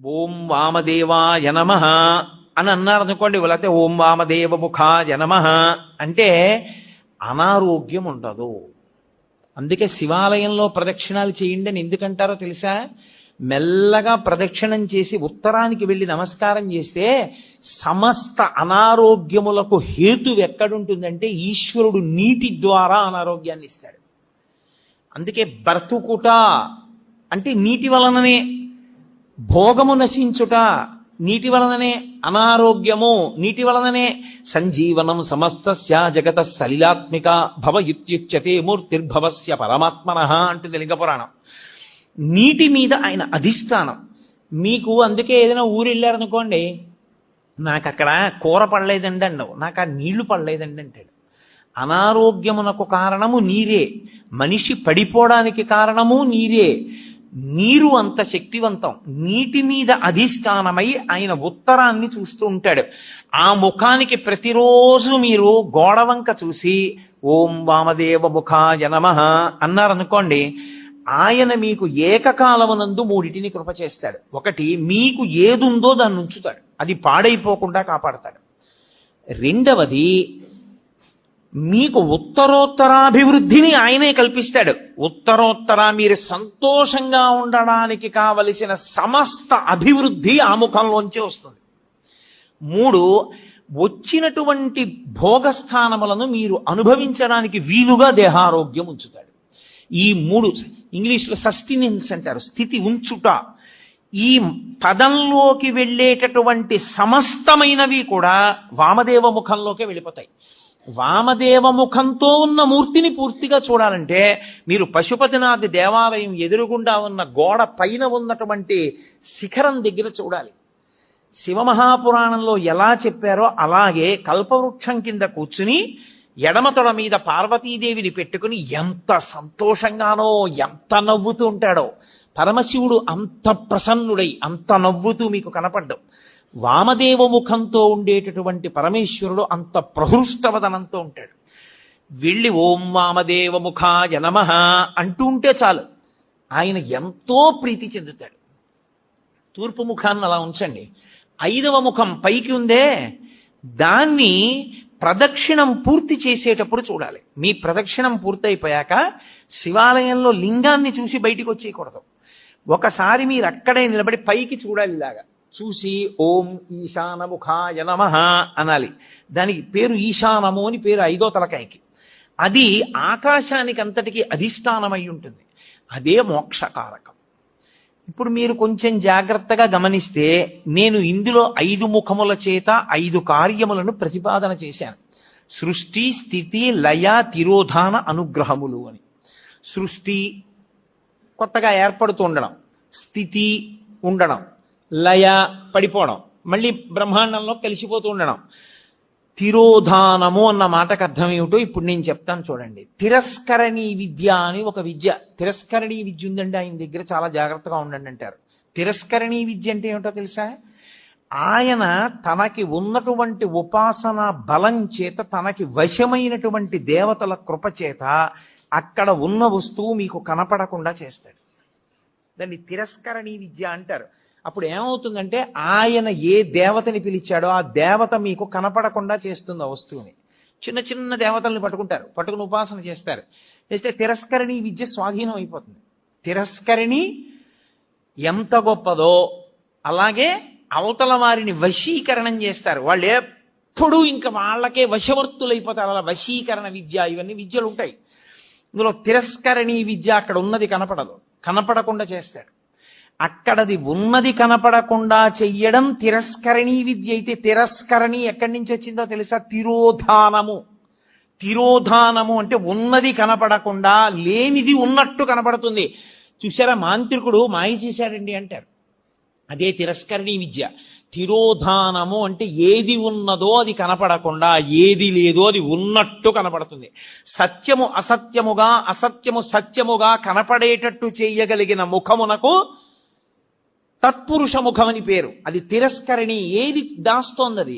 ఓం వామదేవాయ నమః అని అన్నారు అనుకోండి, లేకపోతే ఓం వామదేవ ముఖాయ నమః అంటే అనారోగ్యం ఉండదు. అందుకే శివాలయంలో ప్రదక్షిణాలు చేయండి అని ఎందుకంటారో తెలుసా? మెల్లగా ప్రదక్షిణం చేసి ఉత్తరానికి వెళ్ళి నమస్కారం చేస్తే సమస్త అనారోగ్యములకు హేతు ఎక్కడుంటుందంటే ఈశ్వరుడు నీటి ద్వారా అనారోగ్యాన్ని ఇస్తాడు. అందుకే బ్రతుకుట అంటే నీటి వలననే, భోగము నశించుట నీటి వలననే, అనారోగ్యము నీటి వలననే. సంజీవనం సమస్తస్య జగత సలిలాత్మిక భవ యుత్యుచ్యతే మూర్తిర్భవస్య పరమాత్మనః అంటుంది లింగ పురాణం. నీటి మీద ఆయన అధిష్టానం. మీకు అందుకే ఏదైనా ఊరు వెళ్ళారనుకోండి, నాకు అక్కడ కూర పడలేదండి అండవు, నాకు ఆ నీళ్లు పడలేదండి అంటాడు. అనారోగ్యమునకు కారణము నీరే, మనిషి పడిపోవడానికి కారణము నీరే. నీరు అంత శక్తివంతం. నీటి మీద అధిష్టానమై ఆయన ఉత్తరాన్ని చూస్తూ ఉంటాడు. ఆ ముఖానికి ప్రతిరోజు మీరు గోడవంక చూసి ఓం వామదేవ ముఖాయ నమః అన్నారనుకోండి, ఆయన మీకు ఏకకాలమునందు మూడిటిని కృప చేస్తాడు. ఒకటి, మీకు ఏదుందో దాన్ని ఉంచుతాడు, అది పాడైపోకుండా కాపాడతాడు. రెండవది, మీకు ఉత్తరోత్తరాభివృద్ధిని ఆయనే కల్పిస్తాడు. ఉత్తరోత్తర మీరు సంతోషంగా ఉండడానికి కావలసిన సమస్త అభివృద్ధి ఆ ముఖంలోంచే వస్తుంది. మూడు, వచ్చినటువంటి భోగస్థానములను మీరు అనుభవించడానికి వీలుగా దేహారోగ్యం ఉంచుతాడు. ఈ మూడు ఇంగ్లీష్లో సస్టినెన్స్ అంటారు, స్థితి ఉంచుట. ఈ పదంలోకి వెళ్ళేటటువంటి సమస్తమైనవి కూడా వామదేవ ముఖంలోకే వెళ్ళిపోతాయి. వామదేవ ముఖంతో ఉన్న మూర్తిని పూర్తిగా చూడాలంటే మీరు పశుపతినాథ్ దేవాలయం ఎదురుగుండా ఉన్న గోడ పైన ఉన్నటువంటి శిఖరం దగ్గర చూడాలి. శివమహాపురాణంలో ఎలా చెప్పారో అలాగే కల్పవృక్షం కింద కూర్చుని ఎడమతొడ మీద పార్వతీదేవిని పెట్టుకుని ఎంత సంతోషంగానో, ఎంత నవ్వుతూ ఉంటాడో. పరమశివుడు అంత ప్రసన్నుడై అంత నవ్వుతూ మీకు కనపడ్డం. వామదేవ ముఖంతో ఉండేటటువంటి పరమేశ్వరుడు అంత ప్రహృష్టవదనంతో ఉంటాడు. వెళ్ళి ఓం వామదేవ ముఖాయ నమః అంటూ ఉంటే చాలు, ఆయన ఎంతో ప్రీతి చెందుతాడు. తూర్పు ముఖాన్ని అలా ఉంచండి. 5వ ముఖం పైకి ఉందే, దాన్ని ప్రదక్షిణం పూర్తి చేసేటప్పుడు చూడాలి. మీ ప్రదక్షిణం పూర్తయిపోయాక శివాలయంలో లింగాన్ని చూసి బయటికి వచ్చేయకూడదు. ఒకసారి మీరు అక్కడే నిలబడి పైకి చూడాలి. ఇలాగా చూసి ఓం ఈశానముఖాయ నమః అనాలి. దానికి పేరు ఈశానము అని పేరు 5వ తలకాయకి. అది ఆకాశానికి అంతటికీ అధిష్టానమై ఉంటుంది. అదే మోక్షకారకం. ఇప్పుడు మీరు కొంచెం జాగ్రత్తగా గమనిస్తే నేను ఇందులో 5 ముఖముల చేత 5 కార్యములను ప్రతిపాదన చేశాను. సృష్టి, స్థితి, లయ, తిరోధాన, అనుగ్రహములు అని. సృష్టి కొత్తగా ఏర్పడుతూ ఉండడం, స్థితి ఉండడం, లయ పడిపోవడం, మళ్ళీ బ్రహ్మాండంలో కలిసిపోతూ ఉండడం. తిరోధానము అన్న మాటకు అర్థం ఏమిటో ఇప్పుడు నేను చెప్తాను చూడండి. తిరస్కరణీ విద్య అని ఒక విద్య, తిరస్కరణీ విద్య ఉందండి ఆయన దగ్గర, చాలా జాగ్రత్తగా ఉండండి అంటారు. తిరస్కరణీ విద్య అంటే ఏమిటో తెలుసా? ఆయన తనకి ఉన్నటువంటి ఉపాసన బలం చేత, తనకి వశమైనటువంటి దేవతల కృప చేత అక్కడ ఉన్న వస్తువు మీకు కనపడకుండా చేస్తాడు. దాన్ని తిరస్కరణీ విద్య అంటారు. అప్పుడు ఏమవుతుందంటే ఆయన ఏ దేవతని పిలిచాడో ఆ దేవత మీకు కనపడకుండా చేస్తుంది ఆ వస్తువుని. చిన్న చిన్న దేవతల్ని పట్టుకుంటారు, పట్టుకుని ఉపాసన చేస్తారు. చేస్తే తిరస్కరణీ విద్య స్వాధీనం అయిపోతుంది. తిరస్కరణి ఎంత గొప్పదో అలాగే అవతల వారిని వశీకరణం చేస్తారు. వాళ్ళు ఎప్పుడూ ఇంకా వాళ్ళకే వశవర్తులైపోతారు. అలా వశీకరణ విద్య, ఇవన్నీ విద్యలు ఉంటాయి. ఇందులో తిరస్కరణీ విద్య అక్కడ ఉన్నది కనపడదు, కనపడకుండా చేస్తాడు. అక్కడది ఉన్నది కనపడకుండా చెయ్యడం తిరస్కరణీ విద్య అయితే, తిరస్కరణి ఎక్కడి నుంచి వచ్చిందో తెలుసా? తిరోధానము. తిరోధానము అంటే ఉన్నది కనపడకుండా లేనిది ఉన్నట్టు కనపడుతుంది. చూసారా, మాంత్రికుడు మాయ చేశాడండి అంటారు, అదే తిరస్కరణీ విద్య. తిరోధానము అంటే ఏది ఉన్నదో అది కనపడకుండా, ఏది లేదో అది ఉన్నట్టు కనపడుతుంది. సత్యము అసత్యముగా, అసత్యము సత్యముగా కనపడేటట్టు చేయగలిగిన ముఖమునకు తత్పురుష ముఖం అని పేరు. అది తిరస్కరణి. ఏది దాస్తోంది?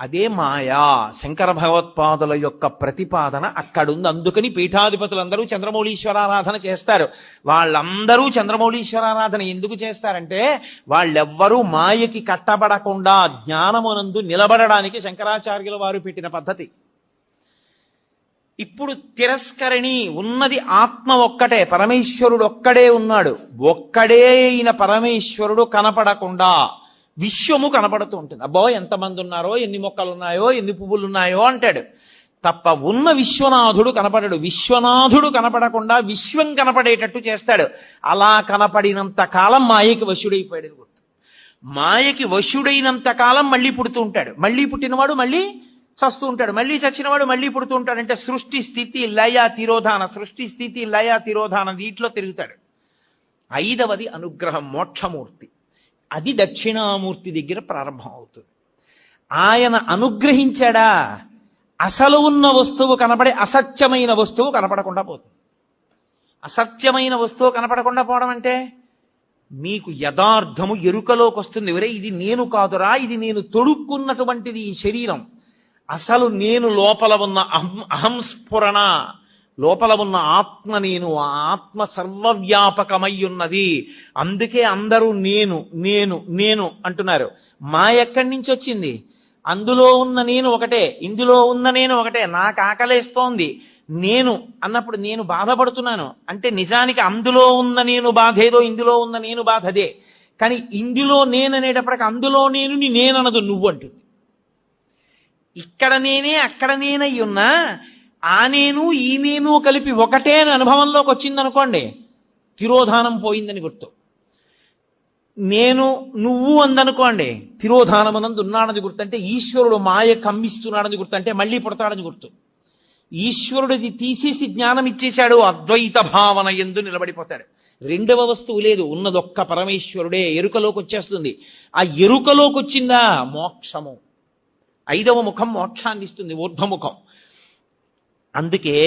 అదే మాయా. శంకర భగవత్పాదుల యొక్క ప్రతిపాదన అక్కడుంది. అందుకని పీఠాధిపతులందరూ చంద్రమౌళీశ్వరారాధన చేస్తారు. వాళ్ళందరూ చంద్రమౌళీశ్వరారాధన ఎందుకు చేస్తారంటే వాళ్ళెవ్వరూ మాయకి కట్టబడకుండా జ్ఞానమునందు నిలబడడానికి శంకరాచార్యుల వారు పెట్టిన పద్ధతి. ఇప్పుడు తిరస్కరణి ఉన్నది ఆత్మ ఒక్కటే, పరమేశ్వరుడు ఒక్కడే ఉన్నాడు. ఒక్కడే అయిన పరమేశ్వరుడు కనపడకుండా విశ్వము కనపడుతూ ఉంటుంది. అబ్బో ఎంతమంది ఉన్నారో, ఎన్ని మొక్కలు ఉన్నాయో, ఎన్ని పువ్వులు ఉన్నాయో అంటాడు తప్ప ఉన్న విశ్వనాథుడు కనపడడు. విశ్వనాథుడు కనపడకుండా విశ్వం కనపడేటట్టు చేస్తాడు. అలా కనపడినంత కాలం మాయకి వశుడైపోయాడు గుర్తు. మాయకి వశుడైనంత కాలం మళ్ళీ పుడుతూ ఉంటాడు. మళ్ళీ పుట్టినవాడు మళ్ళీ చస్తూ ఉంటాడు. మళ్ళీ చచ్చినవాడు మళ్ళీ పుడుతూ ఉంటాడు. అంటే సృష్టి స్థితి లయ తిరోధాన, సృష్టి స్థితి లయ తిరోధాన వీటిలో తిరుగుతాడు. ఐదవది అనుగ్రహం, మోక్షమూర్తి. అది దక్షిణామూర్తి దగ్గర ప్రారంభం అవుతుంది. ఆయన అనుగ్రహించాడా అసలు ఉన్న వస్తువు కనపడే అసత్యమైన వస్తువు కనపడకుండా పోతుంది. అసత్యమైన వస్తువు కనపడకుండా పోవడం అంటే మీకు యథార్థము ఎరుకలోకి వస్తుంది. ఎవరే ఇది నేను కాదురా, ఇది నేను తొడుక్కున్నటువంటిది ఈ శరీరం. అసలు నేను లోపల ఉన్న అహంస్ఫురణ, లోపల ఉన్న ఆత్మ నేను, ఆ ఆత్మ సర్వవ్యాపకమై ఉన్నది. అందుకే అందరూ నేను నేను నేను అంటున్నారు. మా ఎక్కడి నుంచి వచ్చింది? అందులో ఉన్న నేను ఒకటే, ఇందులో ఉన్న నేను ఒకటే. నాకు ఆకలేస్తోంది నేను అన్నప్పుడు నేను బాధపడుతున్నాను అంటే నిజానికి అందులో ఉన్న నేను బాధేదో, ఇందులో ఉన్న నేను బాధ అదే. కానీ ఇందులో నేను అనేటప్పటికి అందులో నేను నేననదు, నువ్వు అంటుంది. ఇక్కడ నేనే అక్కడ నేనై ఉన్నా ఆ నేను ఈ నేను కలిపి ఒకటే అని అనుభవంలోకి వచ్చిందనుకోండి, తిరోధానం పోయిందని గుర్తు. నేను నువ్వు అందనుకోండి, తిరోధానమునందు ఉన్నాడని గుర్తు. అంటే ఈశ్వరుడు మాయ కమ్మిస్తున్నాడని గుర్తు. అంటే మళ్ళీ పుడతాడని గుర్తు. ఈశ్వరుడిది తీసేసి జ్ఞానం ఇచ్చేశాడు, అద్వైత భావన ఎందు నిలబడిపోతాడు. రెండవ వస్తువు లేదు, ఉన్నదొక్క పరమేశ్వరుడే. ఎరుకలోకి వచ్చేస్తుంది. ఆ ఎరుకలోకి వచ్చిందా మోక్షము. ఐదవ ముఖం మోక్షాన్ని ఇస్తుంది, ఊర్ధ్వముఖం. అందుకే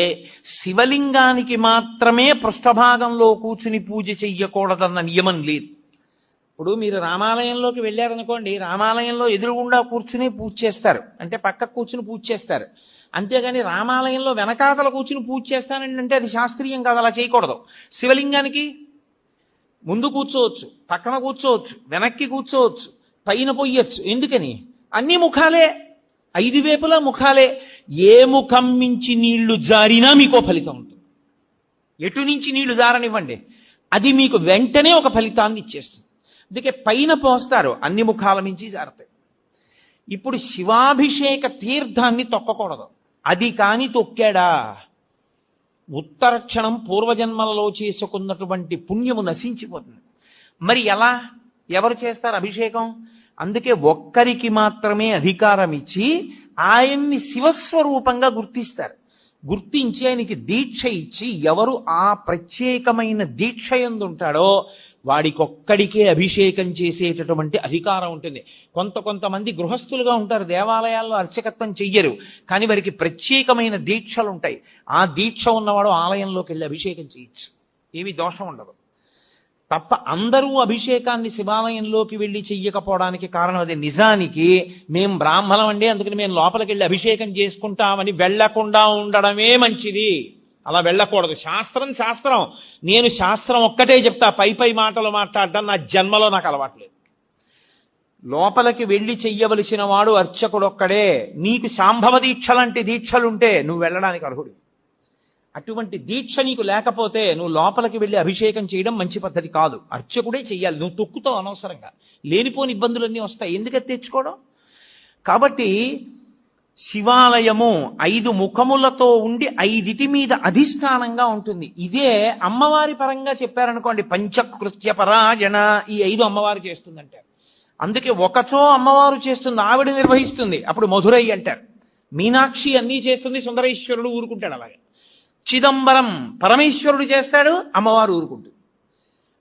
శివలింగానికి మాత్రమే పృష్ఠభాగంలో కూర్చుని పూజ చెయ్యకూడదన్న నియమం లేదు. ఇప్పుడు మీరు రామాలయంలోకి వెళ్ళారనుకోండి, రామాలయంలో ఎదురుగుండా కూర్చుని పూజ చేస్తారు, అంటే పక్కకు కూర్చుని పూజ చేస్తారు. అంతేగాని రామాలయంలో వెనకాతల కూర్చుని పూజ చేస్తానండి అంటే అది శాస్త్రీయం కాదు, అలా చేయకూడదు. శివలింగానికి ముందు కూర్చోవచ్చు, పక్కన కూర్చోవచ్చు, వెనక్కి కూర్చోవచ్చు, పైన పొయ్యొచ్చు. ఎందుకని? అన్ని ముఖాలే, ఐదు వైపులా ముఖాలే. ఏ ముఖం నుంచి నీళ్లు జారినా మీకో ఫలితం ఉంటుంది. ఎటు నుంచి నీళ్లు జారనివ్వండి, అది మీకు వెంటనే ఒక ఫలితాన్ని ఇచ్చేస్తుంది. అందుకే పైన పోస్తారు, అన్ని ముఖాల నుంచి జారుతాయి. ఇప్పుడు శివాభిషేక తీర్థాన్ని తొక్కకూడదు. అది కాని తొక్కాడా ఉత్తరక్షణం పూర్వజన్మలలో చేసుకున్నటువంటి పుణ్యము నశించిపోతుంది. మరి ఎలా, ఎవరు చేస్తారు అభిషేకం? అందుకే ఒక్కరికి మాత్రమే అధికారం ఇచ్చి ఆయన్ని శివస్వరూపంగా గుర్తిస్తారు. గుర్తించి ఆయనకి దీక్ష ఇచ్చి ఎవరు ఆ ప్రత్యేకమైన దీక్ష యందు ఉంటాడో వాడికొక్కడికే అభిషేకం చేసేటటువంటి అధికారం ఉంటుంది. కొంతమంది గృహస్థులుగా ఉంటారు, దేవాలయాల్లో అర్చకత్వం చెయ్యరు, కానీ వారికి ప్రత్యేకమైన దీక్షలు ఉంటాయి. ఆ దీక్ష ఉన్నవాడు ఆలయంలోకి వెళ్ళి అభిషేకం చేయొచ్చు, ఏమీ దోషం ఉండదు. తప్ప అందరూ అభిషేకాన్ని శివాలయంలోకి వెళ్ళి చెయ్యకపోవడానికి కారణం అదే. నిజానికి మేం బ్రాహ్మణం అండి, అందుకని మేము లోపలికి వెళ్ళి అభిషేకం చేసుకుంటామని వెళ్లకుండా ఉండడమే మంచిది. అలా వెళ్ళకూడదు. శాస్త్రం శాస్త్రం. నేను శాస్త్రం ఒక్కటే చెప్తా, పై మాటలు మాట్లాడడం నా జన్మలో నాకు అలవాట్లేదు. లోపలికి వెళ్ళి చెయ్యవలసిన వాడు అర్చకుడొక్కడే. నీకు శాంభవ దీక్ష లాంటి దీక్షలుంటే నువ్వు వెళ్ళడానికి అర్హుడు. అటువంటి దీక్ష నీకు లేకపోతే నువ్వు లోపలికి వెళ్ళి అభిషేకం చేయడం మంచి పద్ధతి కాదు. అర్చకుడే చెయ్యాలి. నువ్వు తొక్కుతావు అనవసరంగా, లేనిపోని ఇబ్బందులన్నీ వస్తాయి. ఎందుకని తెచ్చుకోవడం? కాబట్టి శివాలయము 5 ముఖములతో ఉండి 5 మీద అధిష్టానంగా ఉంటుంది. ఇదే అమ్మవారి పరంగా చెప్పారనుకోండి, పంచకృత్య పరాయణ, ఈ 5 అమ్మవారు చేస్తుందంటారు. అందుకే ఒకచో అమ్మవారు చేస్తుంది, ఆవిడ నిర్వహిస్తుంది, అప్పుడు మధురై అంటారు. మీనాక్షి అన్నీ చేస్తుంది, సుందరేశ్వరుడు ఊరుకుంటాడు. అలాగే చిదంబరం పరమేశ్వరుడు చేస్తాడు, అమ్మవారు ఊరుకుంటుంది.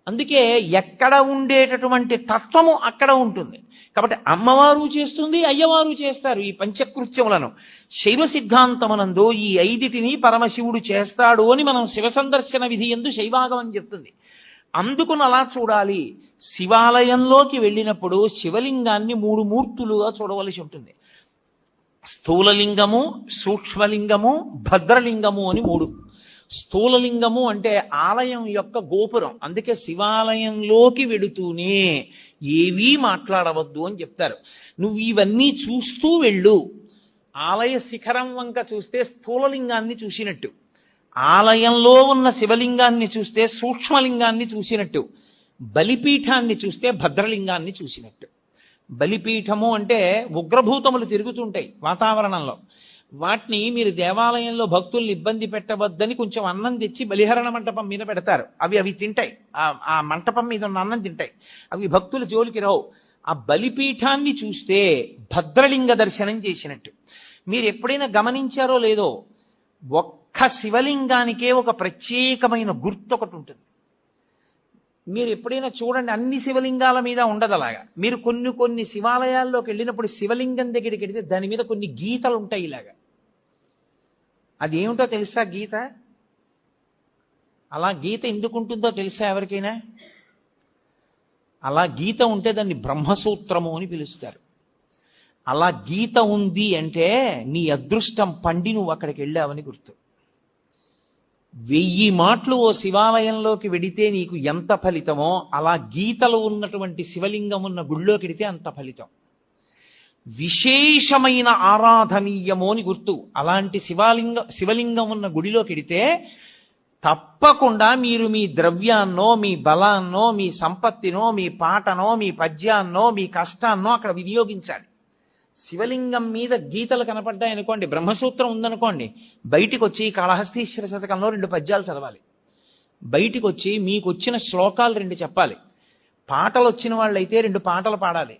అందుకే ఎక్కడ ఉండేటటువంటి తత్వము అక్కడ ఉంటుంది. కాబట్టి అమ్మవారు చేస్తుంది, అయ్యవారు చేస్తారు ఈ పంచకృత్యములను. శైవ సిద్ధాంతమనందు ఈ 5 పరమశివుడు చేస్తాడు అని మనం శివ సందర్శన విధి యందు శైవాగమని చెప్తుంది. అందుకుని అలా చూడాలి. శివాలయంలోకి వెళ్ళినప్పుడు శివలింగాన్ని 3 మూర్తులుగా చూడవలసి ఉంటుంది. స్థూలలింగము, సూక్ష్మలింగము, భద్రలింగము అని మూడు. స్థూలలింగము అంటే ఆలయం యొక్క గోపురం. అందుకే శివాలయంలోకి వెడుతూనే ఏవీ మాట్లాడవద్దు అని చెప్తారు. నువ్వు ఇవన్నీ చూస్తూ వెళ్ళు. ఆలయ శిఖరం వంక చూస్తే స్థూలలింగాన్ని చూసినట్టు, ఆలయంలో ఉన్న శివలింగాన్ని చూస్తే సూక్ష్మలింగాన్ని చూసినట్టు, బలిపీఠాన్ని చూస్తే భద్రలింగాన్ని చూసినట్టు. బలిపీఠము అంటే ఉగ్రభూతములు తిరుగుతుంటాయి వాతావరణంలో. వాటిని మీరు దేవాలయంలో భక్తుల్ని ఇబ్బంది పెట్టవద్దని కొంచెం అన్నం తెచ్చి బలిహరణ మంటపం మీద పెడతారు. అవి తింటాయి, ఆ మంటపం మీద ఉన్న అన్నం తింటాయి. అవి భక్తుల జోలికి రావు. ఆ బలిపీఠాన్ని చూస్తే భద్రలింగ దర్శనం చేసినట్టు. మీరు ఎప్పుడైనా గమనించారో లేదో, ఒక్క శివలింగానికే ఒక ప్రత్యేకమైన గుర్తు ఒకటి ఉంటుంది. మీరు ఎప్పుడైనా చూడండి, అన్ని శివలింగాల మీద ఉండదు అలాగా. మీరు కొన్ని శివాలయాల్లోకి వెళ్ళినప్పుడు శివలింగం దగ్గరికి వెళితే దాని మీద కొన్ని గీతలు ఉంటాయి ఇలాగా. అదేమిటో తెలుసా గీత? అలా గీత ఎందుకు ఉంటుందో తెలుసా ఎవరికైనా? అలా గీత ఉంటే దాన్ని బ్రహ్మసూత్రము అని పిలుస్తారు. అలా గీత ఉంది అంటే నీ అదృష్టం పండి నువ్వు అక్కడికి వెళ్ళావని గుర్తు. 1000 మాటలు ఓ శివాలయంలోకి వెడితే నీకు ఎంత ఫలితమో, అలా గీతలు ఉన్నటువంటి శివలింగం ఉన్న గుళ్ళోకి వెడితే అంత ఫలితం. విశేషమైన ఆరాధనీయమో అని గుర్తు. అలాంటి శివలింగం ఉన్న గుడిలోకి వెడితే తప్పకుండా మీరు మీ ద్రవ్యాన్నో, మీ బలాన్నో, మీ సంపత్తినో, మీ పాటనో, మీ పద్యాన్నో, మీ కష్టాన్నో అక్కడ వినియోగించాలి. శివలింగం మీద గీతలు కనపడ్డాయనుకోండి, బ్రహ్మసూత్రం ఉందనుకోండి, బయటికి వచ్చి కాళహస్తీశ్వర శతకంలో 2 పద్యాలు చదవాలి. బయటికి వచ్చి మీకు వచ్చిన శ్లోకాలు 2 చెప్పాలి. పాటలు వచ్చిన వాళ్ళైతే 2 పాటలు పాడాలి.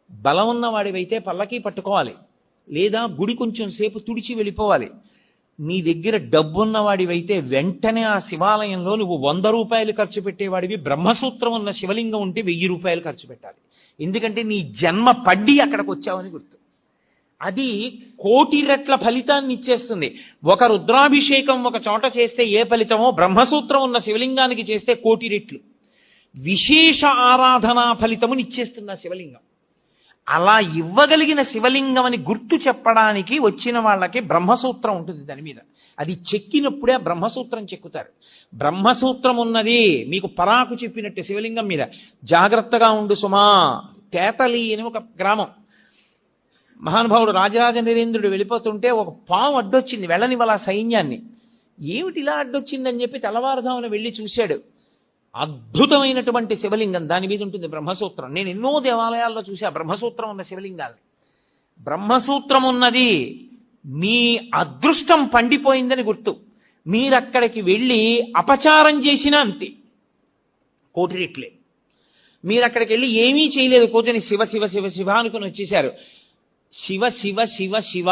బలం ఉన్న వాడివైతే పల్లకి పట్టుకోవాలి, లేదా గుడి కొంచెం సేపు తుడిచి వెళ్ళిపోవాలి. నీ దగ్గర డబ్బున్న వాడివైతే వెంటనే ఆ శివాలయంలో నువ్వు 100 రూపాయలు ఖర్చు పెట్టేవాడివి, బ్రహ్మసూత్రం ఉన్న శివలింగం ఉంటే 1000 రూపాయలు ఖర్చు పెట్టాలి. ఎందుకంటే నీ జన్మ పడ్డి అక్కడికి వచ్చావని గుర్తు. అది 1,000,000 రెట్ల ఫలితాన్ని ఇచ్చేస్తుంది. ఒక రుద్రాభిషేకం ఒక చోట చేస్తే ఏ ఫలితమో, బ్రహ్మసూత్రం ఉన్న శివలింగానికి చేస్తే 1,000,000 రెట్లు విశేష ఆరాధనా ఫలితముని ఇచ్చేస్తుంది ఆ శివలింగం. అలా ఇవ్వగలిగిన శివలింగం అని గుర్తు చెప్పడానికి వచ్చిన వాళ్ళకి బ్రహ్మసూత్రం ఉంటుంది దాని మీద. అది చెక్కినప్పుడే ఆ బ్రహ్మసూత్రం చెక్కుతారు. బ్రహ్మసూత్రం ఉన్నది మీకు పరాకు చెప్పినట్టు శివలింగం మీద. జాగ్రత్తగా ఉండు సుమా. తేతలి అని ఒక గ్రామం. మహానుభావుడు రాజరాజ నరేంద్రుడు వెళ్ళిపోతుంటే ఒక పాము అడ్డొచ్చింది, వెళ్ళనివ్వాల సైన్యాన్ని. ఏమిటి ఇలా అడ్డొచ్చిందని చెప్పి తెల్లవారుదామున వెళ్ళి చూశాడు. అద్భుతమైనటువంటి శివలింగం, దాని మీద ఉంటుంది బ్రహ్మసూత్రం. నేను ఎన్నో దేవాలయాల్లో చూసా బ్రహ్మసూత్రం ఉన్న శివలింగాలు. బ్రహ్మసూత్రం ఉన్నది మీ అదృష్టం పండిపోయిందని గుర్తు. మీరక్కడికి వెళ్ళి అపచారం చేసినా అంతే, 1,000,000 రెట్లే. మీరు అక్కడికి వెళ్ళి ఏమీ చేయలేదు, కూర్చొని శివ శివ శివ శివ అనుకుని వచ్చేశారు. శివ శివ శివ శివ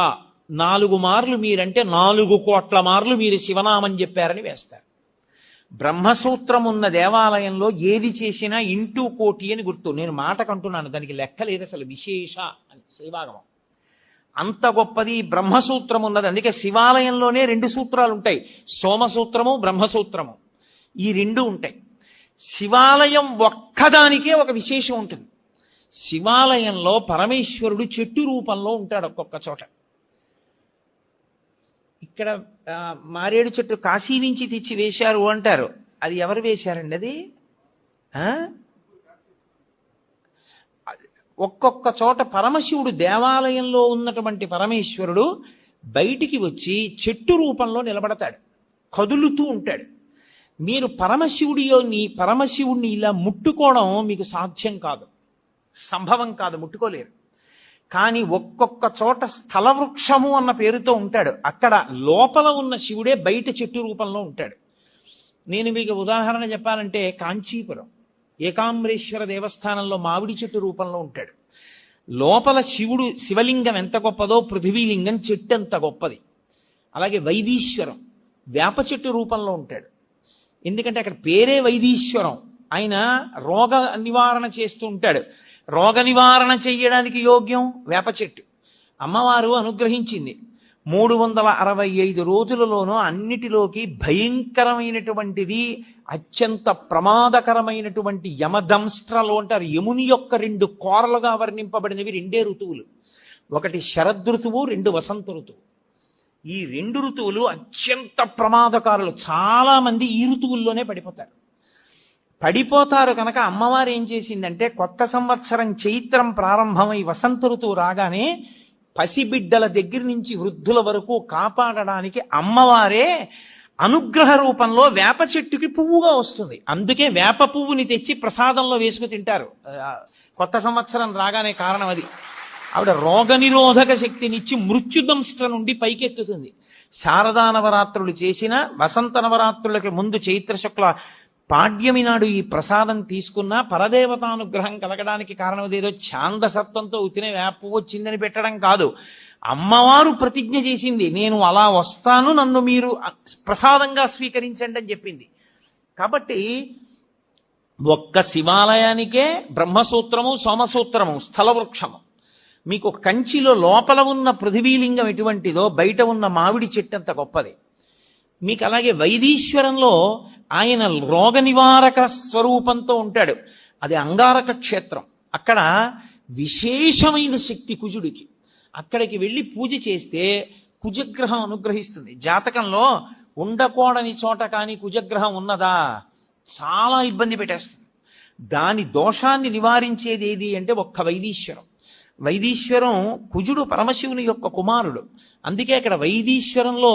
4 మార్లు మీరంటే 4 కోట్ల మార్లు మీరు శివనామం చెప్పారని వేస్తారు. బ్రహ్మసూత్రం ఉన్న దేవాలయంలో ఏది చేసినా ఇంటూ 1,000,000 అని గుర్తు. నేను మాటకంటున్నాను, దానికి లెక్క లేదు అసలు. విశేష అని శైవాగమం అంత గొప్పది బ్రహ్మసూత్రం ఉన్నది. అందుకే శివాలయంలోనే 2 సూత్రాలు ఉంటాయి, సోమసూత్రము, బ్రహ్మసూత్రము. ఈ 2 ఉంటాయి. శివాలయం ఒక్కదానికే ఒక విశేషం ఉంటుంది. శివాలయంలో పరమేశ్వరుడు చెట్టు రూపంలో ఉంటాడు ఒక్కొక్క చోట. ఇక్కడ మారేడు చెట్టు కాశీ నుంచి తెచ్చి వేశారు అంటారు. అది ఎవరు వేశారండి? అది ఒక్కొక్క చోట పరమశివుడు, దేవాలయంలో ఉన్నటువంటి పరమేశ్వరుడు బయటికి వచ్చి చెట్టు రూపంలో నిలబడతాడు, కదులుతూ ఉంటాడు. మీరు పరమశివుడిని ఇలా ముట్టుకోవడం మీకు సాధ్యం కాదు, సంభవం కాదు, ముట్టుకోలేరు. కానీ ఒక్కొక్క చోట స్థల వృక్షము అన్న పేరుతో ఉంటాడు. అక్కడ లోపల ఉన్న శివుడే బయట చెట్టు రూపంలో ఉంటాడు. నేను మీకు ఉదాహరణ చెప్పాలంటే, కాంచీపురం ఏకాంబరేశ్వర దేవస్థానంలో మామిడి చెట్టు రూపంలో ఉంటాడు. లోపల శివలింగం ఎంత గొప్పదో పృథివీలింగం చెట్టు ఎంత గొప్పది. అలాగే వైదీశ్వరం వేప చెట్టు రూపంలో ఉంటాడు. ఎందుకంటే అక్కడ పేరే వైదీశ్వరం. ఆయన రోగ నివారణ చేస్తూ ఉంటాడు. రోగ నివారణ చెయ్యడానికి యోగ్యం వేప చెట్టు. అమ్మవారు అనుగ్రహించింది. 365 రోజులలోనూ అన్నిటిలోకి భయంకరమైనటువంటిది, అత్యంత ప్రమాదకరమైనటువంటి యమదంస్ట్రలు అంటారు. యముని యొక్క 2 కోరలుగా వర్ణింపబడినవి 2 ఋతువులు. ఒకటి శరదృతువు, రెండు వసంత ఋతువు. ఈ రెండు ఋతువులు అత్యంత ప్రమాదకారులు. చాలా మంది ఈ ఋతువుల్లోనే పడిపోతారు కనుక అమ్మవారు ఏం చేసిందంటే, కొత్త సంవత్సరం చైత్రం ప్రారంభమై వసంత ఋతువు రాగానే పసిబిడ్డల దగ్గర నుంచి వృద్ధుల వరకు కాపాడడానికి అమ్మవారే అనుగ్రహ రూపంలో వేప చెట్టుకి పువ్వుగా వస్తుంది. అందుకే వేప పువ్వుని తెచ్చి ప్రసాదంలో వేసుకు తింటారు కొత్త సంవత్సరం రాగానే. కారణం అది. ఆవిడ రోగనిరోధక శక్తినిచ్చి మృత్యుదంష్ట నుండి పైకెత్తుతుంది. శారదా నవరాత్రులు చేసిన, వసంత నవరాత్రులకి ముందు చైత్ర శుక్ల పాడ్యమి నాడు ఈ ప్రసాదం తీసుకున్నా పరదేవతానుగ్రహం కలగడానికి కారణం ఏదో ఛాందసత్వంతో ఉతినే వేప వచ్చిందని పెట్టడం కాదు. అమ్మవారు ప్రతిజ్ఞ చేసింది, నేను అలా వస్తాను, నన్ను మీరు ప్రసాదంగా స్వీకరించండి అని చెప్పింది. కాబట్టి ఒక్క శివాలయానికే బ్రహ్మసూత్రము, సోమసూత్రము, స్థలవృక్షము. మీకు కంచిలో లోపల ఉన్న పృథివీలింగం ఎటువంటిదో బయట ఉన్న మామిడి చెట్టు అంత గొప్పది. మీకు అలాగే వైదీశ్వరంలో ఆయన రోగ నివారక స్వరూపంతో ఉంటాడు. అది అంగారక క్షేత్రం. అక్కడ విశేషమైన శక్తి కుజుడికి. అక్కడికి వెళ్ళి పూజ చేస్తే కుజగ్రహం అనుగ్రహిస్తుంది. జాతకంలో ఉండకూడని చోట కానీ కుజగ్రహం ఉన్నదా చాలా ఇబ్బంది పెట్టేస్తుంది. దాని దోషాన్ని నివారించేది ఏది అంటే ఒక్క వైదీశ్వరం. వైదీశ్వరం కుజుడు పరమశివుని యొక్క కుమారుడు. అందుకే అక్కడ వైదీశ్వరంలో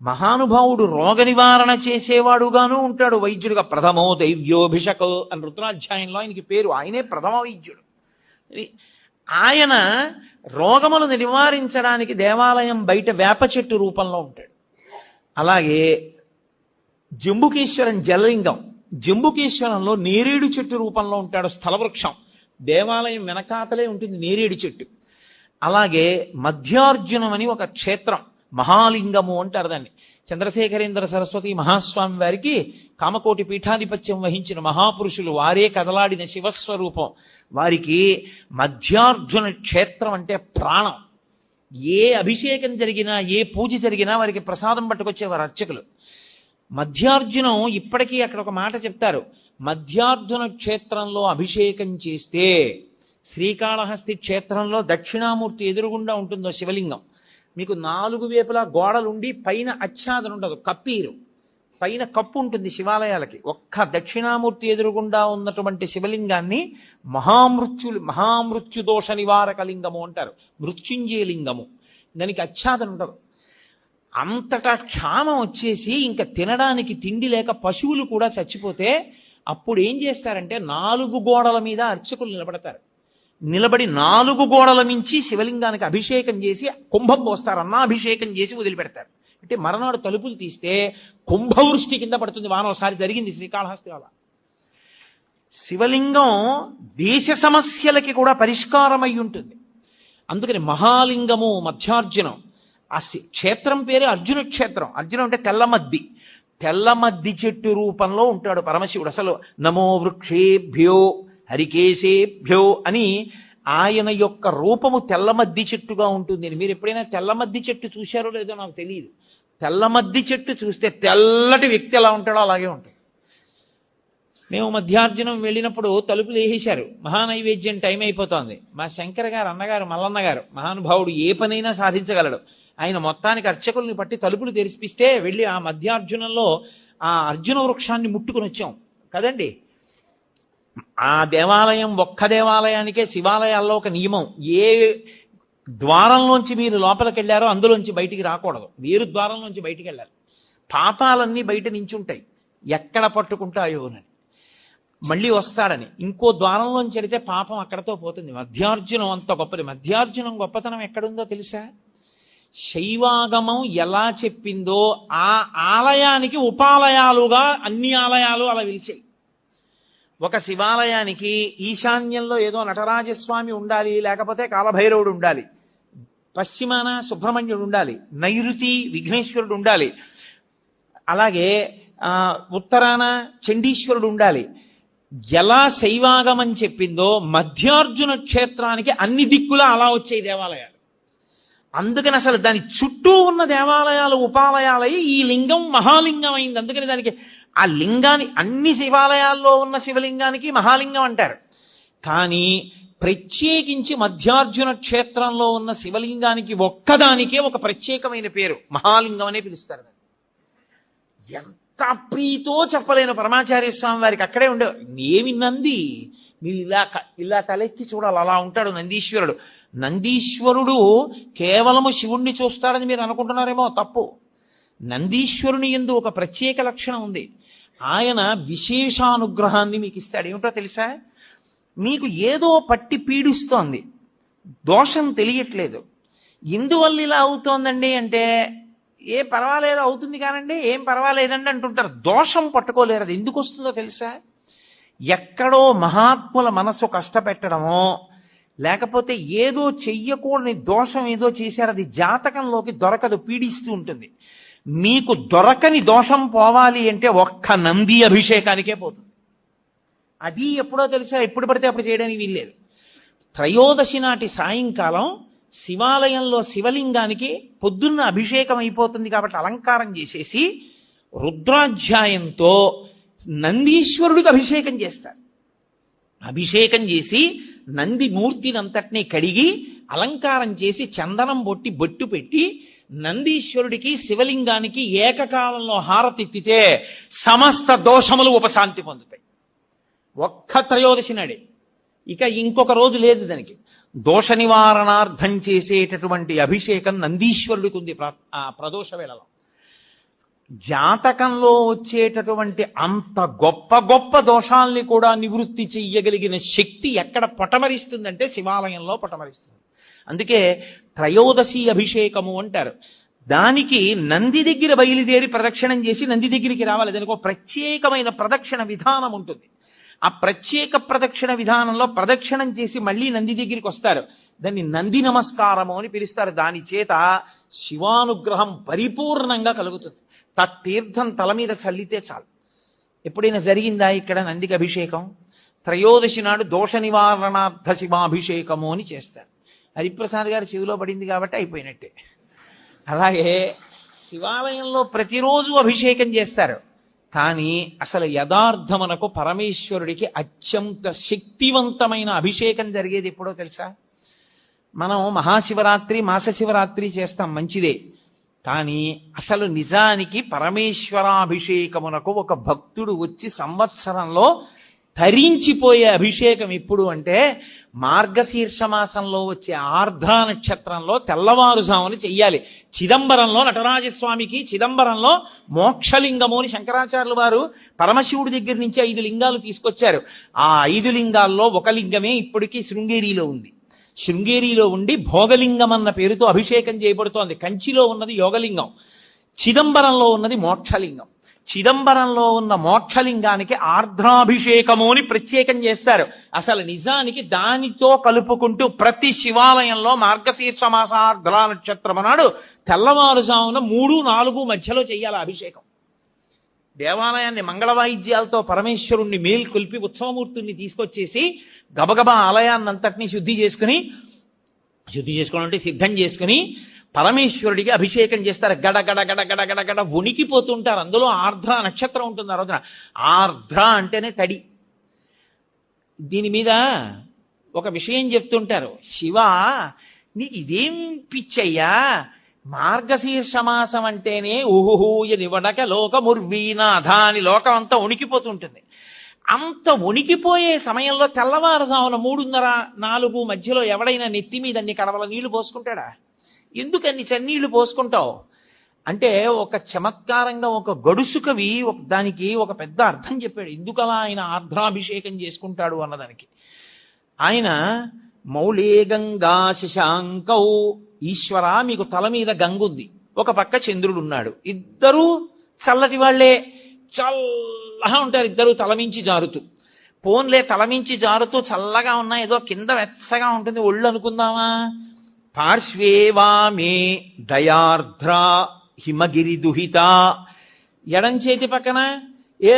మహానుభావుడు రోగ నివారణ చేసేవాడుగాను ఉంటాడు. వైద్యుడుగా ప్రథమో దైవ్యోభిషకో అని రుద్రాధ్యాయంలో ఆయనకి పేరు. ఆయనే ప్రథమ వైద్యుడు. ఆయన రోగములను నివారించడానికి దేవాలయం బయట వేప చెట్టు రూపంలో ఉంటాడు. అలాగే జంబుకేశ్వరం జలలింగం. జంబుకేశ్వరంలో నేరేడు చెట్టు రూపంలో ఉంటాడు, స్థలవృక్షం. దేవాలయం వెనకాతలే ఉంటుంది నేరేడు చెట్టు. అలాగే మధ్యార్జునం అని ఒక క్షేత్రం, మహాలింగము అంటారు దాన్ని. చంద్రశేఖరేంద్ర సరస్వతి మహాస్వామి వారికి కామకోటి పీఠాధిపత్యం వహించిన మహాపురుషులు, వారే కదలాడిన శివస్వరూపం. వారికి మధ్యార్జున క్షేత్రం అంటే ప్రాణం. ఏ అభిషేకం జరిగినా, ఏ పూజ జరిగినా వారికి ప్రసాదం పట్టుకొచ్చేవారు అర్చకులు. మధ్యార్జునం ఇప్పటికీ అక్కడ ఒక మాట చెప్తారు, మధ్యార్జున క్షేత్రంలో అభిషేకం చేస్తే, శ్రీకాళహస్తి క్షేత్రంలో దక్షిణామూర్తి ఎదురుగుండా ఉంటుందో శివలింగం, మీకు 4 వైపులా గోడలుండి పైన ఆచ్ఛాదన ఉండదు, కప్పీరు, పైన కప్పు ఉంటుంది శివాలయాలకి. ఒక్క దక్షిణామూర్తి ఎదురుగుండా ఉన్నటువంటి శివలింగాన్ని మహామృత్యు దోష నివారక లింగము అంటారు, మృత్యుంజయ లింగము. దానికి ఆచ్ఛాదన ఉండదు. అంతటా క్షామం వచ్చేసి ఇంకా తినడానికి తిండి లేక పశువులు కూడా చచ్చిపోతే అప్పుడు ఏం చేస్తారంటే 4 గోడల మీద అర్చకులు నిలబడతారు. నిలబడి 4 గోడల మించి శివలింగానికి అభిషేకం చేసి కుంభం పోస్తారు, అన్నాభిషేకం చేసి వదిలిపెడతారు. అంటే మరనాడు తలుపులు తీస్తే కుంభవృష్టి కింద పడుతుంది వాన. ఒకసారి జరిగింది శ్రీకాళహస్తి వల్ల. శివలింగం దేశ సమస్యలకి కూడా పరిష్కారం అయి ఉంటుంది. అందుకని మహాలింగము మధ్యార్జునం. ఆ క్షేత్రం పేరే అర్జున క్షేత్రం. అర్జునం అంటే తెల్లమద్ది. తెల్లమద్ది చెట్టు రూపంలో ఉంటాడు పరమశివుడు. అసలు నమో వృక్షేభ్యో హరికేశేభ్యో అని ఆయన యొక్క రూపము తెల్లమద్ది చెట్టుగా ఉంటుంది. మీరు ఎప్పుడైనా తెల్లమద్ది చెట్టు చూశారో లేదో నాకు తెలియదు. తెల్లమద్ది చెట్టు చూస్తే తెల్లటి వ్యక్తి ఎలా ఉంటాడో అలాగే ఉంటుంది. మేము మధ్యార్జునం వెళ్ళినప్పుడు తలుపులు వేసేశారు, మహానైవేద్యం టైం అయిపోతోంది. మా శంకర్ గారు అన్నగారు మల్లన్న గారు మహానుభావుడు, ఏ పనైనా సాధించగలడు. ఆయన మొత్తానికి అర్చకుల్ని పట్టి తలుపులు తెరిపిస్తే వెళ్ళి ఆ మధ్యార్జునంలో ఆ అర్జున వృక్షాన్ని ముట్టుకుని వచ్చాం కదండి. ఆ దేవాలయం ఒక్క దేవాలయానికే శివాలయాల్లో ఒక నియమం, ఏ ద్వారంలోంచి మీరు లోపలికి వెళ్ళారో అందులోంచి బయటికి రాకూడదు, వేరు ద్వారంలోంచి బయటికి వెళ్ళాలి. పాపాలన్నీ బయట నించుంటాయి, ఎక్కడ పట్టుకుంటాయోనని, మళ్ళీ వస్తాడని. ఇంకో ద్వారంలోంచి వెళితే పాపం అక్కడతో పోతుంది. మధ్యార్జునం అంత గొప్పది. మధ్యార్జునం గొప్పతనం ఎక్కడుందో తెలుసా? శైవాగమం ఎలా చెప్పిందో ఆ ఆలయానికి ఉపాలయాలుగా అన్ని ఆలయాలు అలా వెలిసాయి. ఒక శివాలయానికి ఈశాన్యంలో ఏదో నటరాజస్వామి ఉండాలి, లేకపోతే కాలభైరవుడు ఉండాలి, పశ్చిమాన సుబ్రహ్మణ్యుడు ఉండాలి, నైరుతి విఘ్నేశ్వరుడు ఉండాలి, అలాగే ఉత్తరాన చండీశ్వరుడు ఉండాలి. ఎలా శైవాగమం చెప్పిందో మధ్యార్జున క్షేత్రానికి అన్ని దిక్కులా అలా వచ్చాయి దేవాలయాలు. అందుకని అసలు దాని చుట్టూ ఉన్న దేవాలయాలు ఉపాలయాలై ఈ లింగం మహాలింగం అయింది. అందుకని దానికి ఆ లింగాన్ని, అన్ని శివాలయాల్లో ఉన్న శివలింగానికి మహాలింగం అంటారు. కానీ ప్రత్యేకించి మధ్యార్జున క్షేత్రంలో ఉన్న శివలింగానికి ఒక్కదానికే ఒక ప్రత్యేకమైన పేరు, మహాలింగం అనే పిలుస్తారు. ఎంత ప్రీతో చెప్పలేను పరమాచార్య స్వామి వారికి. అక్కడే ఉండే ఏమి నంది, మీరు ఇలా తలెత్తి చూడాలి, అలా ఉంటాడు నందీశ్వరుడు. నందీశ్వరుడు కేవలము శివుణ్ణి చూస్తాడని మీరు అనుకుంటున్నారేమో, తప్పు. నందీశ్వరుని యందు ఒక ప్రత్యేక లక్షణం ఉంది. ఆయన విశేషానుగ్రహాన్ని మీకు ఇస్తాడు. ఏమిటో తెలుసా? మీకు ఏదో పట్టి పీడిస్తోంది, దోషం తెలియట్లేదు. ఎందువల్ల ఇలా అవుతోందండి అంటే, ఏ పర్వాలేదు అవుతుంది కానండి, ఏం పర్వాలేదండి అంటుంటారు. దోషం పట్టుకోలేరు. అది ఎందుకు వస్తుందో తెలుసా? ఎక్కడో మహాత్ముల మనస్సు కష్టపెట్టడమో, లేకపోతే ఏదో చెయ్యకూడని దోషం ఏదో చేశారు, అది జాతకంలోకి దొరకదు, పీడిస్తూ ఉంటుంది. మీకు దొరకని దోషం పోవాలి అంటే ఒక్క నంది అభిషేకానికే పోతుంది. అది ఎప్పుడో తెలుసా? ఎప్పుడు పడితే అప్పుడు చేయడానికి వీల్లేదు. త్రయోదశి నాటి సాయంకాలం శివాలయంలో శివలింగానికి పొద్దున్న అభిషేకం అయిపోతుంది కాబట్టి అలంకారం చేసేసి రుద్రాధ్యాయంతో నందీశ్వరుడికి అభిషేకం చేస్తారు. అభిషేకం చేసి నంది మూర్తిని అంతటినీ కడిగి అలంకారం చేసి చందనం బొట్టి బొట్టు పెట్టి నందీశ్వరుడికి శివలింగానికి ఏకకాలంలో హారతిత్తితే సమస్త దోషములు ఉపశాంతి పొందుతాయి. ఒక్క త్రయోదశి నాడే. ఇక ఇంకొక రోజు లేదు దానికి. దోష నివారణార్థం చేసేటటువంటి అభిషేకం నందీశ్వరుడికి ఉంది ప్రదోష వేళలో. జాతకంలో వచ్చేటటువంటి అంత గొప్ప గొప్ప దోషాల్ని కూడా నివృత్తి చెయ్యగలిగిన శక్తి ఎక్కడ పటమరిస్తుందంటే శివాలయంలో పటమరిస్తుంది. అందుకే త్రయోదశి అభిషేకము అంటారు. దానికి నంది దగ్గర బయలుదేరి ప్రదక్షిణం చేసి నంది దగ్గరికి రావాలి. దానికి ఒక ప్రత్యేకమైన ప్రదక్షిణ విధానం ఉంటుంది. ఆ ప్రత్యేక ప్రదక్షిణ విధానంలో ప్రదక్షిణం చేసి మళ్ళీ నంది దగ్గరికి వస్తారు. దాన్ని నంది నమస్కారము అని పిలుస్తారు. దాని చేత శివానుగ్రహం పరిపూర్ణంగా కలుగుతుంది. తత్తీర్థం తల మీద చల్లితే చాలు. ఎప్పుడైనా జరిగిందా ఇక్కడ నందికి అభిషేకం? త్రయోదశి నాడు దోష నివారణార్థ శివాభిషేకము అని చేస్తారు. హరిప్రసాద్ గారి చెవిలో పడింది కాబట్టి అయిపోయినట్టే. అలాగే శివాలయంలో ప్రతిరోజు అభిషేకం చేస్తారు. కానీ అసలు యథార్థమునకు పరమేశ్వరుడికి అత్యంత శక్తివంతమైన అభిషేకం జరిగేది ఎప్పుడో తెలుసా? మనం మహాశివరాత్రి, మాస శివరాత్రి చేస్తాం, మంచిదే. కానీ అసలు నిజానికి పరమేశ్వరాభిషేకమునకు ఒక భక్తుడు వచ్చి సంవత్సరంలో ధరించిపోయే అభిషేకం ఎప్పుడు అంటే మార్గశీర్ష మాసంలో వచ్చే ఆర్ద్రా నక్షత్రంలో తెల్లవారుజామున చెయ్యాలి. చిదంబరంలో నటరాజస్వామికి చిదంబరంలో మోక్షలింగము అని శంకరాచార్యులు వారు పరమశివుడి దగ్గర నుంచి 5 లింగాలు తీసుకొచ్చారు. ఆ 5 లింగాల్లో ఒక లింగమే ఇప్పటికీ శృంగేరిలో ఉంది. శృంగేరిలో ఉండి భోగలింగం అన్న పేరుతో అభిషేకం చేయబడుతోంది. కంచిలో ఉన్నది యోగలింగం, చిదంబరంలో ఉన్నది మోక్షలింగం. చిదంబరంలో ఉన్న మోక్షలింగానికి ఆర్ద్రాభిషేకము అని ప్రత్యేకం చేస్తారు. అసలు నిజానికి దానితో కలుపుకుంటూ ప్రతి శివాలయంలో మార్గశీర్ష మాస ఆర్ద్రా నక్షత్రం నాడు తెల్లవారుజామున 3-4 మధ్యలో చెయ్యాలి అభిషేకం. దేవాలయాన్ని మంగళ వాయిద్యాలతో పరమేశ్వరుణ్ణి మేల్కొల్పి ఉత్సవమూర్తుల్ని తీసుకొచ్చేసి గబగబా ఆలయాన్నంతటినీ శుద్ధి చేసుకోవాలంటే సిద్ధం చేసుకుని పరమేశ్వరుడికి అభిషేకం చేస్తారు. గడ గడ గడ గడ గడ గడ వణికిపోతుంటారు. అందులో ఆర్ద్ర నక్షత్రం ఉంటుంది ఆ రోజున. ఆర్ద్ర అంటేనే తడి. దీని మీద ఒక విషయం చెప్తుంటారు. శివ, నీకు ఇదేం పిచ్చయ్యా, మార్గశీర్ష మాసం అంటేనే ఊహూయని వడక లోకముర్వీనాథ అని లోకం అంతా వణికిపోతుంటుంది. అంత వణికిపోయే సమయంలో తెల్లవారుజామున 3:30-4 మధ్యలో ఎవడైనా నెత్తి మీద అన్ని కడవల నీళ్లు పోసుకుంటాడా? ఎందుకన్ని చన్నీళ్లు పోసుకుంటావు అంటే ఒక చమత్కారంగా ఒక గడుసు కవి దానికి ఒక పెద్ద అర్థం చెప్పాడు. ఎందుకలా ఆయన ఆర్ద్రాభిషేకం చేసుకుంటాడు అన్నదానికి. ఆయన మౌళే గంగా శశాంకౌ, ఈశ్వర మీకు తల మీద గంగుంది, ఒక పక్క చంద్రుడు ఉన్నాడు, ఇద్దరూ చల్లటి వాళ్లే, చల్లగా ఉంటారు ఇద్దరు తలమించి జారుతూ. పోన్లే తలమించి జారుతూ చల్లగా ఉన్నా ఏదో కింద వెచ్చగా ఉంటుంది ఒళ్ళు అనుకుందామా? పార్శ్వే వామే దయార్ద్ర హిమగిరి దుహిత, ఎడం చేతి పక్కన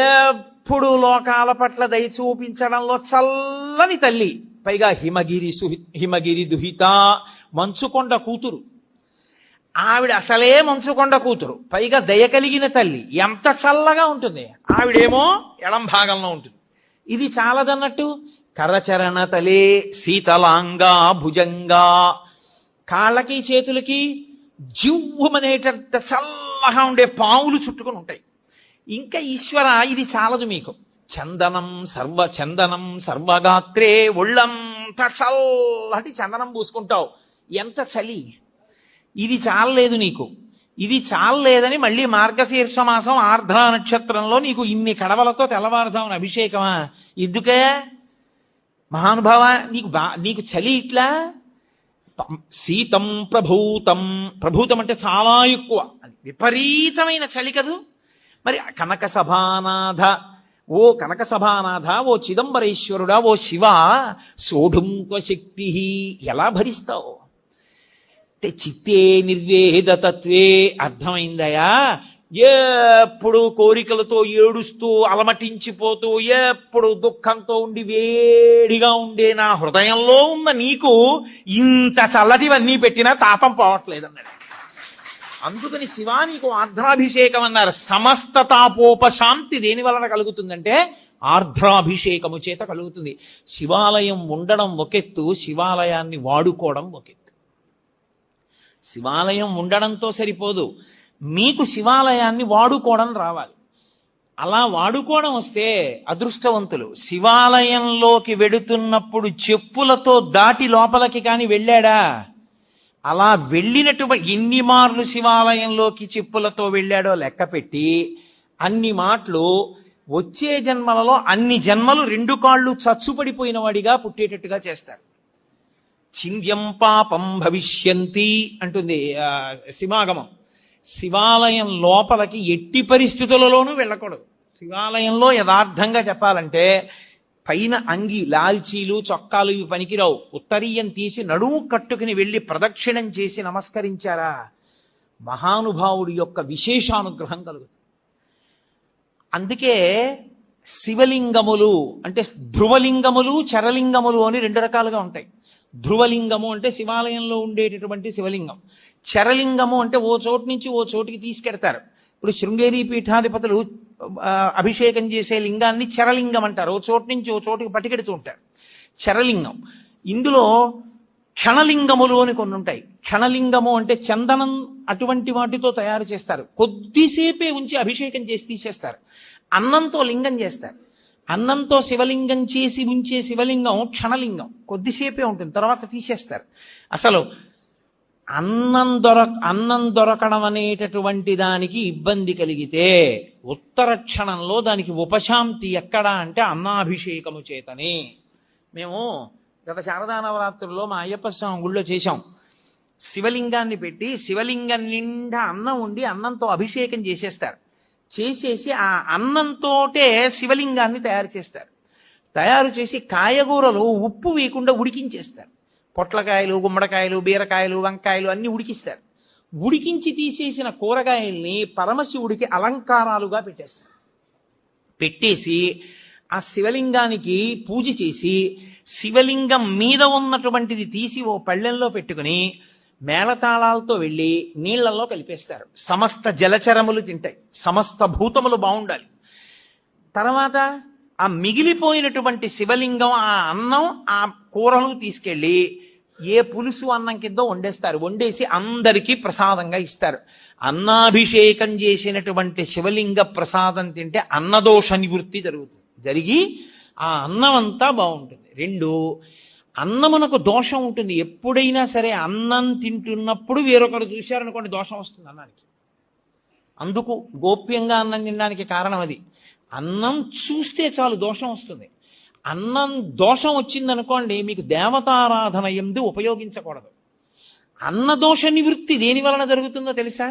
ఎప్పుడు లోకాల పట్ల దయ చూపించడంలో చల్లని తల్లి, పైగా హిమగిరి దుహిత మంచుకొండ కూతురు. ఆవిడ అసలే మంచుకొండ కూతురు, పైగా దయ కలిగిన తల్లి. ఎంత చల్లగా ఉంటుంది! ఆవిడేమో ఎడం భాగంలో ఉంటుంది. ఇది చాలదన్నట్టు కరచరణ తలే శీతలాంగా భుజంగా, కాళ్ళకి చేతులకి జివ్వుమనేటంత చల్లగా ఉండే పావులు చుట్టుకొని ఉంటాయి. ఇంకా ఈశ్వర ఇది చాలదు మీకు, చందనం సర్వగాత్రే, ఒళ్ళంతా చల్లటి చందనం పూసుకుంటావు, ఎంత చలి. ఇది చాలలేదు నీకు, ఇది చాలలేదని మళ్ళీ మార్గశీర్ష మాసం ఆర్ద్ర నక్షత్రంలో నీకు ఇన్ని కడవలతో తెల్లవారుజామున అభిషేకమా? ఎందుకే మహానుభావ, నీకు చలి ఇట్లా? శీతం ప్రభూతం, ప్రభూతం అంటే చాలా ఎక్కువ, విపరీతమైన చలి కదూ. మరి కనక సభానాథ, ఓ కనక సభానాథ, ఓ చిదంబరేశ్వరుడా, ఓ శివ, సోఢుంక శక్తి, ఎలా భరిస్తావు? అంటే చిత్తే నిర్వేద తత్వే, అర్థమైందయా? ఎప్పుడు కోరికలతో ఏడుస్తూ అలమటించిపోతూ ఎప్పుడు దుఃఖంతో ఉండి వేడిగా ఉండే నా హృదయంలో ఉన్న నీకు ఇంత చల్లటివన్నీ పెట్టినా తాపం పోవట్లేదన్నాడు. అందుకని శివ నీకు ఆర్ద్రాభిషేకం అన్నారు. సమస్త తాపోపశాంతి దేని వలన కలుగుతుందంటే ఆర్ద్రాభిషేకము చేత కలుగుతుంది. శివాలయం ఉండడం ఒకెత్తు, శివాలయాన్ని వాడుకోవడం ఒకెత్తు. శివాలయం ఉండడంతో సరిపోదు, మీకు శివాలయాన్ని వాడుకోవడం రావాలి. అలా వాడుకోవడం వస్తే అదృష్టవంతులు. శివాలయంలోకి వెడుతున్నప్పుడు చెప్పులతో దాటి లోపలికి కాని వెళ్ళాడా? అలా వెళ్ళినటువంటి ఎన్ని మార్లు శివాలయంలోకి చెప్పులతో వెళ్ళాడో లెక్క పెట్టి అన్ని మాటలు వచ్చే జన్మలలో అన్ని జన్మలు రెండు కాళ్ళు చచ్చుపడిపోయిన వాడిగా పుట్టేటట్టుగా చేస్తారు. చింద్యం పాపం భవిష్యంతి అంటుంది శివాగమం. శివాలయం లోపలికి ఎట్టి పరిస్థితులలోనూ వెళ్ళకూడదు. శివాలయంలో యథార్థంగా చెప్పాలంటే పైన అంగి, లాల్చీలు, చొక్కాలు ఇవి పనికిరావు. ఉత్తరీయం తీసి నడుము కట్టుకుని వెళ్ళి ప్రదక్షిణం చేసి నమస్కరించారా, మహానుభావుడి యొక్క విశేషానుగ్రహం కలుగుతుంది. అందుకే శివలింగములు అంటే ధ్రువలింగములు, చరలింగములు అని రెండు రకాలుగా ఉంటాయి. ధ్రువలింగము అంటే శివాలయంలో ఉండేటటువంటి శివలింగం. చరలింగము అంటే ఓ చోటు నుంచి ఓ చోటికి తీసుకెడతారు. ఇప్పుడు శృంగేరి పీఠాధిపతులు అభిషేకం చేసే లింగాన్ని చరలింగం అంటారు. ఓ చోటు నుంచి ఓ చోటుకి పట్టుకెడుతూ ఉంటారు, చరలింగం. ఇందులో క్షణలింగములు అని కొన్ని ఉంటాయి. క్షణలింగము అంటే చందనం అటువంటి వాటితో తయారు చేస్తారు, కొద్దిసేపే ఉంచి అభిషేకం చేసి తీసేస్తారు. అన్నంతో లింగం చేస్తారు. అన్నంతో శివలింగం చేసి ఉంచే శివలింగం క్షణలింగం, కొద్దిసేపే ఉంటుంది, తర్వాత తీసేస్తారు. అసలు అన్నం దొరకడం అనేటటువంటి దానికి ఇబ్బంది కలిగితే ఉత్తర క్షణంలో దానికి ఉపశాంతి ఎక్కడా అంటే అన్నాభిషేకము చేతనే. మేము గత శారదా నవరాత్రుల్లో మా అయ్యప్ప స్వామి గుళ్ళో చేశాం. శివలింగాన్ని పెట్టి శివలింగం నిండా అన్నం ఉండి అన్నంతో అభిషేకం చేసేస్తారు. చేసేసి ఆ అన్నంతోటే శివలింగాన్ని తయారు చేస్తారు. తయారు చేసి కాయగూరలు ఉప్పు వేయకుండా ఉడికించేస్తారు. పొట్లకాయలు, గుమ్మడికాయలు, బీరకాయలు, వంకాయలు అన్ని ఉడికిస్తారు. ఉడికించి తీసేసిన కూరగాయల్ని పరమశివుడికి అలంకారాలుగా పెట్టేస్తారు. పెట్టేసి ఆ శివలింగానికి పూజ చేసి శివలింగం మీద ఉన్నటువంటిది తీసి ఓ పళ్ళెంలో పెట్టుకుని మేళతాళాలతో వెళ్ళి నీళ్లలో కలిపేస్తారు. సమస్త జలచరములు తింటాయి, సమస్త భూతములు బాగుండాలి. తర్వాత ఆ మిగిలిపోయినటువంటి శివలింగం, ఆ అన్నం, ఆ కూరలు తీసుకెళ్ళి ఏ పులుసు అన్నం కింద వండేస్తారు. వండేసి అందరికీ ప్రసాదంగా ఇస్తారు. అన్నాభిషేకం చేసినటువంటి శివలింగ ప్రసాదం తింటే అన్నదోష నివృత్తి జరిగి ఆ అన్నం అంతా బాగుంటుంది. రెండు, అన్నమునకు దోషం ఉంటుంది. ఎప్పుడైనా సరే అన్నం తింటున్నప్పుడు వేరొకరు చూశారనుకోండి దోషం వస్తుంది అన్నానికి. అందుకు గోప్యంగా అన్నం తినడానికి కారణం అది. అన్నం చూస్తే చాలు దోషం వస్తుంది. అన్నం దోషం వచ్చిందనుకోండి మీకు దేవతారాధన యందు ఉపయోగించకూడదు. అన్నదోష నివృత్తి దేని వలన జరుగుతుందో తెలుసా?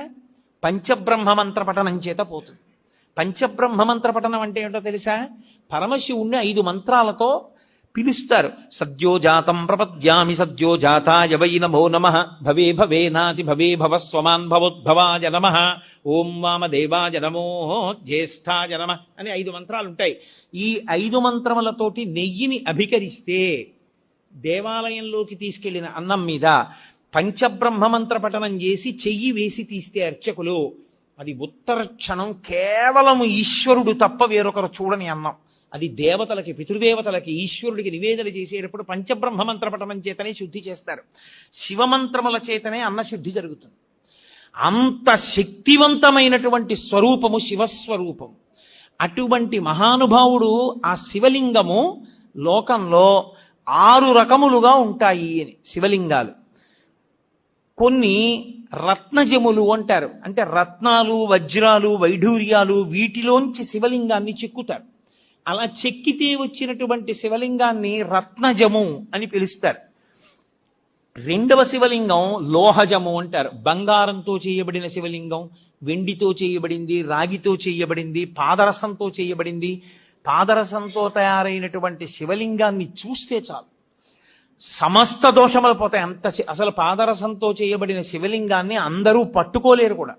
పంచబ్రహ్మ మంత్ర పఠనం చేత పోతుంది. పంచబ్రహ్మ మంత్ర పఠనం అంటే ఏంటో తెలుసా? పరమశివుణ్ణి 5 మంత్రాలతో పిలుస్తారు. సద్యోజాతం ప్రపద్యామి సద్యోజాతాయ వై నమో నమః, భవే భవేనాతి భవే భవస్వమాన్ భవోద్భవాయ నమః, ఓం వామదేవాయ నమో జ్యేష్ఠాయ నమః అని 5 మంత్రాలు ఉంటాయి. ఈ 5 మంత్రములతోటి నెయ్యిని అభికరిస్తే దేవాలయంలోకి తీసుకెళ్లిన అన్నం మీద పంచబ్రహ్మ మంత్ర పఠనం చేసి చెయ్యి వేసి తీస్తే అర్చకులు, అది ఉత్తర క్షణం కేవలం ఈశ్వరుడు తప్ప వేరొకరు చూడని అన్నం. అది దేవతలకి, పితృదేవతలకి, ఈశ్వరుడికి నివేదన చేసేటప్పుడు పంచబ్రహ్మ మంత్ర పఠనం చేతనే శుద్ధి చేస్తారు. శివమంత్రముల చేతనే అన్నశుద్ధి జరుగుతుంది. అంత శక్తివంతమైనటువంటి స్వరూపము శివస్వరూపము. అటువంటి మహానుభావుడు ఆ శివలింగము లోకంలో 6 రకములుగా ఉంటాయి అని. శివలింగాలు కొన్ని రత్నజములు అంటారు. అంటే రత్నాలు, వజ్రాలు, వైఢూర్యాలు వీటిలోంచి శివలింగాన్ని చెక్కుతారు. అలా చెక్కితే వచ్చినటువంటి శివలింగాన్ని రత్నజము అని పిలుస్తారు. రెండవ శివలింగం లోహజము అంటారు. బంగారంతో చేయబడిన శివలింగం, వెండితో చేయబడింది, రాగితో చేయబడింది, పాదరసంతో చేయబడింది. పాదరసంతో తయారైనటువంటి శివలింగాన్ని చూస్తే చాలు సమస్త దోషములు పోతాయి. అసలు పాదరసంతో చేయబడిన శివలింగాన్ని అందరూ పట్టుకోలేరు కూడా,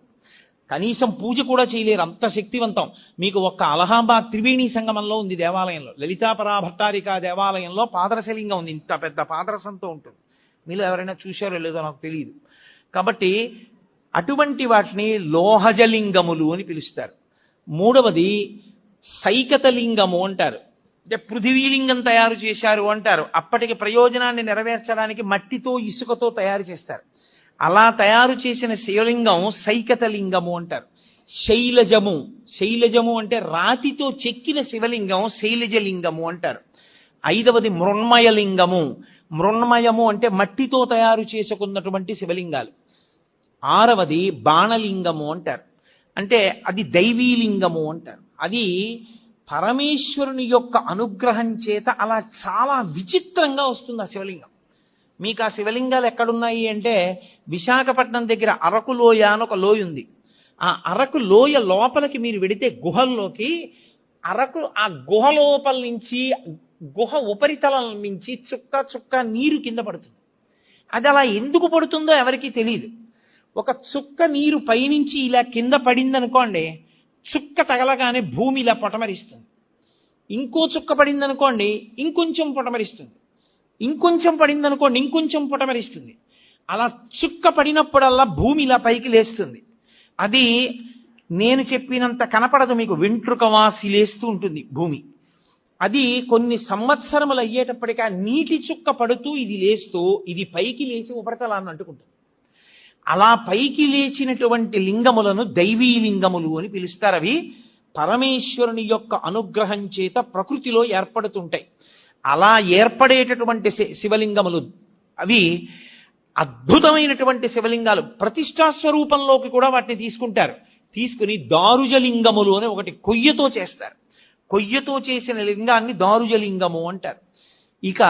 కనీసం పూజ కూడా చేయలేరు, అంత శక్తివంతం. మీకు ఒక్క అలహాబాద్ త్రివేణి సంగమంలో ఉంది దేవాలయంలో, లలితాపరా భట్టారికా దేవాలయంలో పాదరసలింగం ఉంది. ఇంత పెద్ద పాదరసంతో ఉంటుంది. మీరు ఎవరైనా చూశారో లేదో నాకు తెలియదు. కాబట్టి అటువంటి వాటిని లోహజలింగములు అని పిలుస్తారు. మూడవది సైకతలింగము అంటారు. అంటే పృథివీలింగం తయారు చేశారు అంటారు. అప్పటికి ప్రయోజనాన్ని నెరవేర్చడానికి మట్టితో, ఇసుకతో తయారు చేస్తారు. అలా తయారు చేసిన శివలింగం సైకతలింగము అంటారు. శైలజము, శైలజము అంటే రాతితో చెక్కిన శివలింగం శైలజలింగము అంటారు. ఐదవది మృణ్మయలింగము. మృణ్మయము అంటే మట్టితో తయారు చేసుకున్నటువంటి శివలింగాలు. ఆరవది బాణలింగము అంటారు. అంటే అది దైవీలింగము అంటారు. అది పరమేశ్వరుని యొక్క అనుగ్రహం చేత అలా చాలా విచిత్రంగా వస్తుంది ఆ శివలింగం. మీకు ఆ శివలింగాలు ఎక్కడున్నాయి అంటే విశాఖపట్నం దగ్గర అరకు లోయ అని ఒక లోయ ఉంది. ఆ అరకు లోయ లోపలికి మీరు వెడితే గుహల్లోకి, అరకు ఆ గుహ లోపల నుంచి, గుహ ఉపరితలం నుంచి చుక్క చుక్క నీరు కింద పడుతుంది. అది అలా ఎందుకు పడుతుందో ఎవరికీ తెలియదు. ఒక చుక్క నీరు పైనుంచి ఇలా కింద పడింది అనుకోండి, చుక్క తగలగానే భూమి ఇలా పొటమరిస్తుంది. ఇంకో చుక్క పడింది అనుకోండి, ఇంకొంచెం పొటమరిస్తుంది. ఇంకొంచెం పడింది అనుకోండి, ఇంకొంచెం పొటమరిస్తుంది. అలా చుక్క పడినప్పుడల్లా భూమి ఇలా పైకి లేస్తుంది. అది నేను చెప్పినంత కనపడదు మీకు, వెంట్రుక వాసి లేస్తూ ఉంటుంది భూమి. అది కొన్ని సంవత్సరములు అయ్యేటప్పటికీ ఆ నీటి చుక్క పడుతూ ఇది లేస్తూ ఇది పైకి లేచి ఉపరితలాన్ని అంటుకుంటుంది. అలా పైకి లేచినటువంటి లింగములను దైవీ లింగములు అని పిలుస్తారు. అవి పరమేశ్వరుని యొక్క అనుగ్రహం చేత ప్రకృతిలో ఏర్పడుతుంటాయి. అలా ఏర్పడేటటువంటి శివలింగములు అవి అద్భుతమైనటువంటి శివలింగాలు. ప్రతిష్టా స్వరూపంలోకి కూడా వాటిని తీసుకుంటారు. తీసుకుని దారుజలింగములు అని ఒకటి కొయ్యతో చేస్తారు. కొయ్యతో చేసిన లింగాన్ని దారుజలింగము అంటారు. ఇక